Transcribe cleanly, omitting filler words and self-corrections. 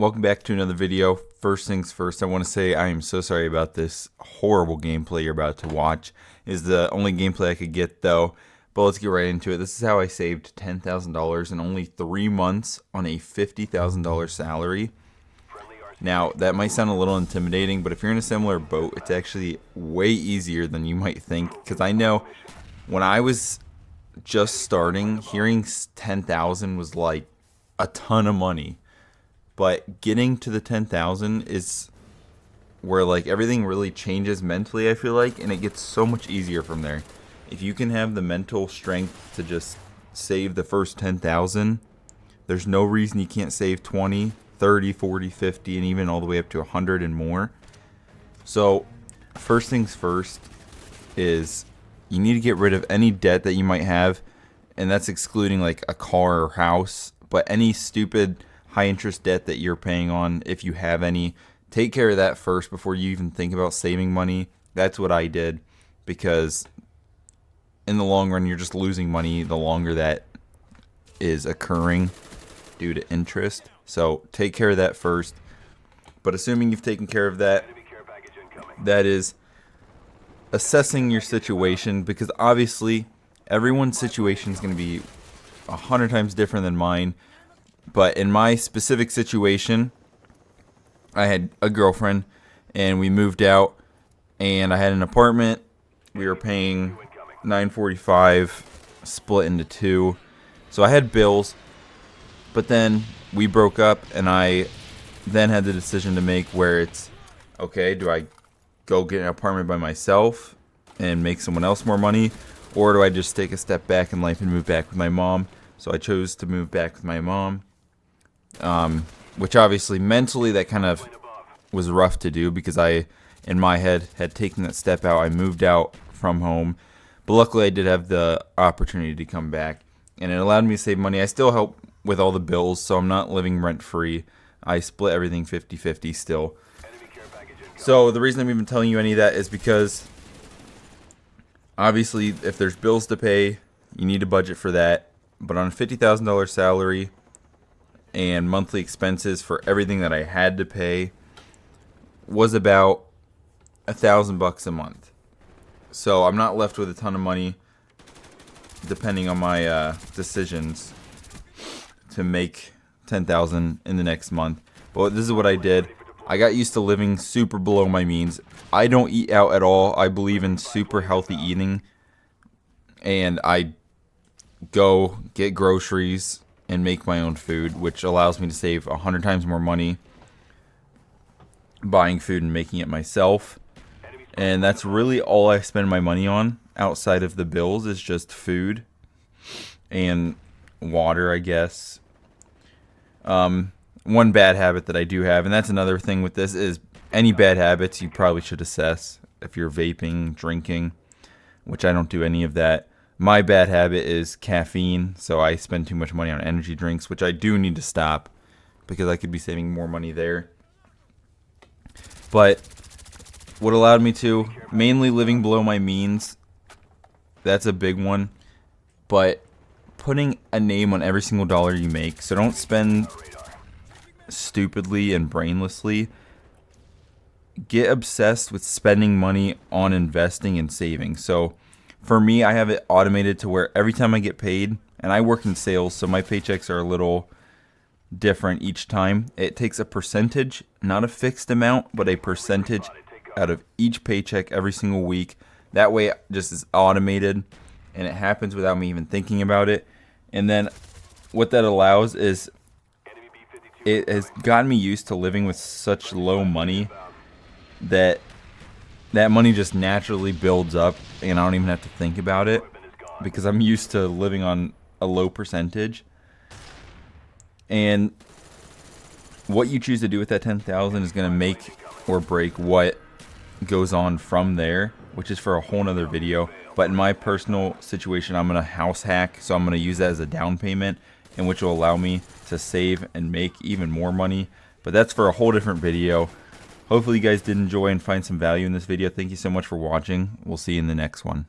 Welcome back to another video. First things first, I want to say I am so sorry about this horrible gameplay you're about to watch. It is the only gameplay I could get though, but let's get right into it. This is how I saved $10,000 in only 3 months on a $50,000 salary. Now, that might sound a little intimidating, but if you're in a similar boat, it's actually way easier than you might think. Because I know when I was just starting, hearing 10,000 was like a ton of money. But getting to the 10,000 is where like everything really changes mentally, I feel like, and it gets so much easier from there. If you can have the mental strength to just save the first 10,000, there's no reason you can't save 20, 30, 40, 50, and even all the way up to 100 and more. So, first things first is you need to get rid of any debt that you might have, and that's excluding like a car or house, but any stupid high interest debt that you're paying on, if you have any, take care of that first before you even think about saving money. That's what I did, because in the long run you're just losing money the longer that is occurring due to interest. So take care of that first. But assuming you've taken care of that, that is assessing your situation, because obviously everyone's situation is going to be 100 times different than mine. But in my specific situation, I had a girlfriend and we moved out, and I had an apartment. We were paying $945 split into 2. So I had bills, but then we broke up, and I then had the decision to make where it's, okay, do I go get an apartment by myself and make someone else more money, or do I just take a step back in life and move back with my mom? So I chose to move back with my mom. Which obviously mentally that kind of was rough to do, because I, in my head, had taken that step out. I moved out from home, but luckily I did have the opportunity to come back, and it allowed me to save money. I still help with all the bills, so I'm not living rent free. I split everything 50-50 still. So the reason I'm even telling you any of that is because obviously if there's bills to pay, you need to budget for that. But on a $50,000 salary and monthly expenses for everything that I had to pay was about $1,000 a month. So I'm not left with a ton of money, depending on my decisions, to make $10,000 in the next month. But this is what I did. I got used to living super below my means. I don't eat out at all. I believe in super healthy eating, and I go get groceries and make my own food, which allows me to save 100 times more money buying food and making it myself. And that's really all I spend my money on outside of the bills, is just food and water, I guess. One bad habit that I do have, and that's another thing with this, is any bad habits you probably should assess. If you're vaping, drinking, which I don't do any of that. My bad habit is caffeine, so I spend too much money on energy drinks, which I do need to stop, because I could be saving more money there. But what allowed me to, mainly living below my means, that's a big one. But putting a name on every single dollar you make, so don't spend stupidly and brainlessly. Get obsessed with spending money on investing and saving. So for me, I have it automated to where every time I get paid, and I work in sales, so my paychecks are a little different each time. It takes a percentage, not a fixed amount, but a percentage out of each paycheck every single week. That way it just is automated, and it happens without me even thinking about it. And then what that allows is, it has gotten me used to living with such low money that money just naturally builds up, and I don't even have to think about it, because I'm used to living on a low percentage. And what you choose to do with that 10,000 is going to make or break what goes on from there, which is for a whole nother video. But in my personal situation, I'm going to house hack, so I'm going to use that as a down payment, and which will allow me to save and make even more money. But that's for a whole different video. Hopefully you guys did enjoy and find some value in this video. Thank you so much for watching. We'll see you in the next one.